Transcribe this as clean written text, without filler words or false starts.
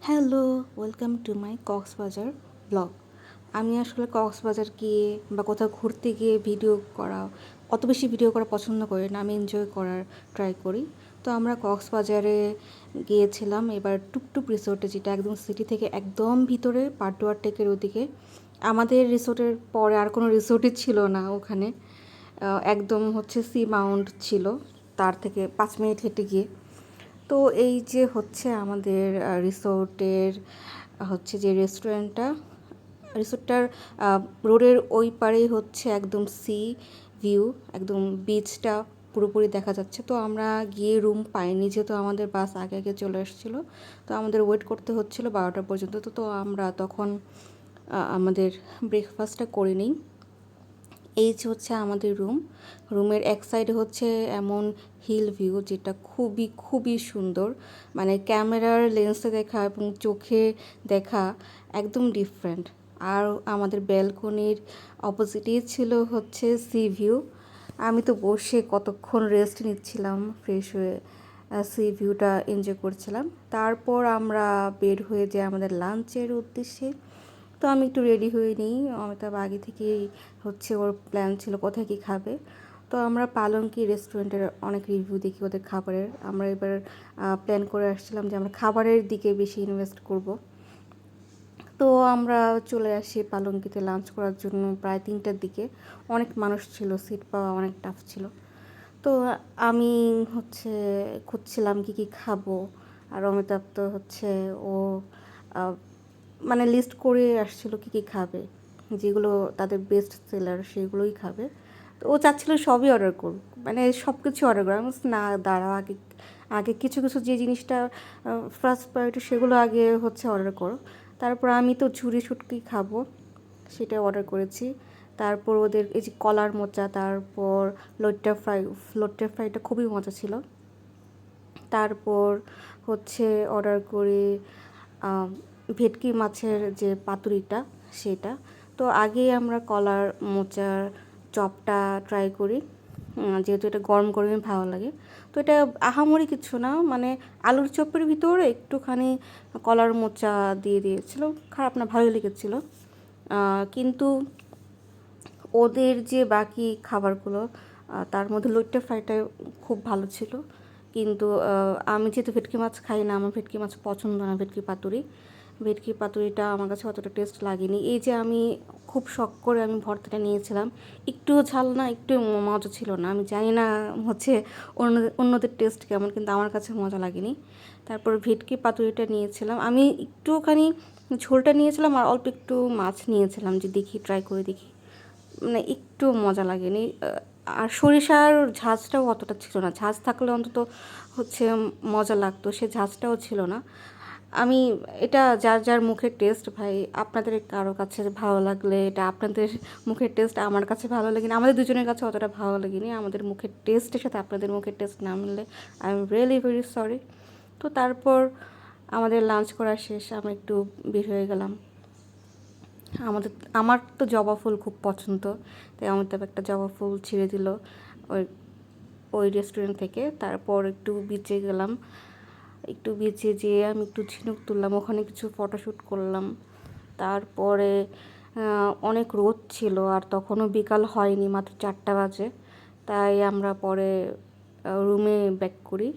Hello, welcome to my Cox's Bazar blog. আমি আসলে কক্সবাজার গিয়ে বা কোথাও ঘুরতে গিয়ে অত বেশি ভিডিও করা পছন্দ করি না। আমি এনজয় করার ট্রাই করি। তো আমরা কক্সবাজারে গিয়েছিলাম এবার টুকটুক রিসোর্টে, যেটা একদম সিটি থেকে একদম ভিতরে পাটুয়ার টেকের ওদিকে। আমাদের রিসোর্টের পরে আর কোনো রিসোর্টই ছিল না ওখানে। একদম সি মাউন্ট ছিল, তার থেকে 5 মিনিট হেঁটে গিয়ে। তো এই যে আমাদের রিসোর্টের যে রিসোর্টটার রোডের ওই পারেই একদম সি ভিউ, একদম বিচটা পুরোপুরি দেখা যাচ্ছে। তো আমরা গিয়ে রুম পাইনি, যেহেতু আমাদের বাস আগে আগে চলে এসেছিলো। তো আমাদের ওয়েট করতে হচ্ছিলো 12টা পর্যন্ত। তো আমরা তখন আমাদের ব্রেকফাস্টটা করে নিই। এই যে আমাদের রুমের এক সাইডে এমন হিল ভিউ, যেটা খুবই খুবই সুন্দর। মানে ক্যামেরার লেন্সে দেখা এবং চোখে দেখা একদম ডিফারেন্ট। আর আমাদের ব্যালকনির অপোজিটেই ছিল সি ভিউ। আমি তো বসে কতক্ষণ রেস্ট নিচ্ছিলাম, ফ্রেশ হয়ে সি ভিউটা এনজয় করছিলাম। তারপর আমরা বের হয়ে যাই আমাদের লাঞ্চের উদ্দেশ্যে। তো আমি একটু রেডি হয়ে নিই। অমিতাভ আগে থেকেই ওর প্ল্যান ছিল কোথায় কী খাবে। তো আমরা পালঙ্কি রেস্টুরেন্টের অনেক রিভিউ দেখি ওদের খাবারের। আমরা এবার প্ল্যান করে আসছিলাম যে আমরা খাবারের দিকে বেশি ইনভেস্ট করব। তো আমরা চলে আসি পালঙ্কিতে লাঞ্চ করার জন্য প্রায় 3টার দিকে। অনেক মানুষ ছিল, সিট পাওয়া অনেক টাফ ছিল। তো আমি খুঁজছিলাম কী খাবো। আর অমিতাভ তো ও মানে লিস্ট করে আসছিল কী খাবে, যেগুলো তাদের বেস্ট সেলার সেগুলোই খাবে। তো ও চাচ্ছিল সবই অর্ডার করুক, মানে সব কিছু অর্ডার করে। আমি না, দাঁড়াও, আগে আগে কিছু কিছু যে জিনিসটা ফার্স্ট প্রায়োরিটি সেগুলো আগে অর্ডার করো। তারপর আমি তো ঝুরি শুটকি খাবো, সেটা অর্ডার করেছি। তারপর ওদের এই যে কলার মোচা, তারপর লট্টা ফ্রাইটা খুবই মজা ছিল। তারপর অর্ডার করি ভেটকি মাছের যে পাতুরিটা, সেটা। তো আগেই আমরা কলার মোচার চপটা ট্রাই করি, যেহেতু এটা গরম গরমই ভালো লাগে। তো এটা আহামরি কিছু না, মানে আলুর চপের ভিতরে একটুখানি কলার মোচা দিয়ে দিয়েছিল, খারাপ না, ভালোই লেগেছিলো। কিন্তু ওদের যে বাকি খাবারগুলো, তার মধ্যে লইট্টা ফ্রাইটা খুব ভালো ছিল। কিন্তু আমি যেহেতু ভেটকি মাছ খাই না, আমার ভেটকি মাছ পছন্দ না। ভেটকি পাতুরিটা আমার কাছে অতটা টেস্ট লাগেনি। এই যে আমি খুব শখ করে আমি ভর্তাটা নিয়েছিলাম, একটুও ঝাল না, একটু মজা ছিল না। আমি জানি না অন্যদের টেস্ট কেমন, কিন্তু আমার কাছে মজা লাগেনি। তারপর ভেটকি পাতুরিটা নিয়েছিলাম আমি, একটুখানি ঝোলটা নিয়েছিলাম আর অল্প একটু মাছ নিয়েছিলাম, যে দেখি ট্রাই করে দেখি, মানে একটু মজা লাগেনি। আর সরিষার ঝাঁজটাও অতটা ছিল না। ঝাঁজ থাকলে অন্তত মজা লাগতো, সে ঝাঁজটাও ছিল না। আমি এটা যার যার মুখের টেস্ট ভাই, আপনাদের কারো কাছে ভালো লাগলে এটা আপনাদের মুখের টেস্ট, আমার কাছে ভালো লাগেনি, আমাদের দুজনের কাছে অতটা ভালো লাগেনি। আমাদের মুখের টেস্টের সাথে আপনাদের মুখের টেস্ট না মিললে I am really very sorry. তো তারপর আমাদের লাঞ্চ করা শেষ, আমরা একটু বের হয়ে গেলাম। আমার তো জবা ফুল খুব পছন্দ, তাই অমিতাভ একটা জবা ফুল ছিঁড়ে দিল ওই ওই রেস্টুরেন্ট থেকে। তারপর একটু বিচে গেলাম, একটু বিচে যেয়ে আমি একটু ঝিনুক তুললাম, ওখানে কিছু ফটোশ্যুট করলাম। তারপরে অনেক রোদ ছিল, আর তখনও বিকাল হয়নি, মাত্র 4টা বাজে। তাই আমরা পরে রুমে ব্যাক করি।